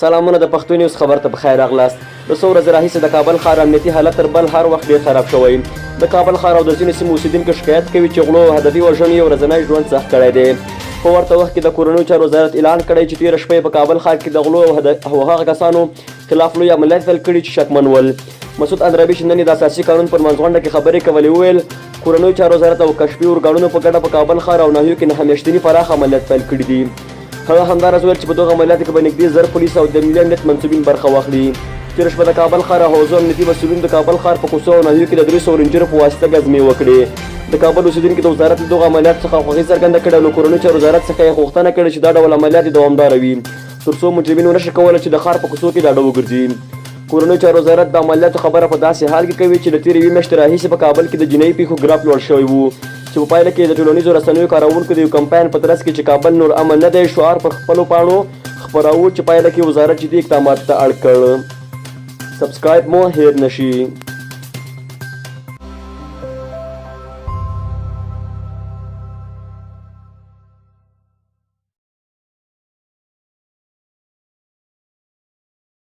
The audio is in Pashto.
سلامونه د پښتو نیوز خبر ته بخیر راغلاست. د څو ورځې راهیسې د کابل ښار امنیتي حالت تر بل هر وخت ډېر خراب شوی. د کابل ښار او د ځینو سیمو اوسېدونکو شکایت کوي چې غلو او هدفي وژنو یې ورځنی ژوند سخت کړی دی. په ورته وخت کې د کورنیو چارو وزارت اعلان کړی چې تېره شپه یې په کابل ښار کې د غلو او هغه کسانو خلاف لوی عملیات پیل کړي چې شکمن ول. مسعود اندرابي چې نن د اساسي قانون پر منځغونډه کې خبرې کولې وویل کورنیو چارو وزارت او کشفي ارګانونو په ګډه په کابل ښار او ناحیو کې نهه میاشتني پراخ عملیات پیل کړي دي. هغه همداراز وویل چې په دغه عملیاتو کې به نږدې 1000 پولیس او د ملي امنیت منصوبین برخه واخلي. تېره شپه د کابل ښار او حوزو امنیتي مسؤلینو د کابل ښار په کوڅو او ناحیو کې د 300 رینجرو په واسطه ګزمې وکړې. د کابل اوسېدونکو د وزارت له دغو عملیاتو څخه خوښي څرګنده کړې او له کورنیو چارو وزارت څخه یې غوښتنه کړې چې دا ډول عملیات دوامداره وي تر څو مجرمین ونشي کولی چې د ښار په کوڅو کې ډاډه وګرځي. کورنیو چارو وزارت د عملیاتو خبره په داسې حال کې کوي چې د تېرې 2 میاشتې راهیسې په کابل کې د جنایي پیښو ګراف لوړ شوی و چې په پایله کې د ټولنیزو رسنیو کاروونکو د یو کمپاین په ترڅ کې چې کابل نور امن نه دی شعار پر خپلو پاڼو خپراوه چې پایله کې وزارت جدي اقداماتو ته اړ کړ. سبسکرایب مو هیر نشي.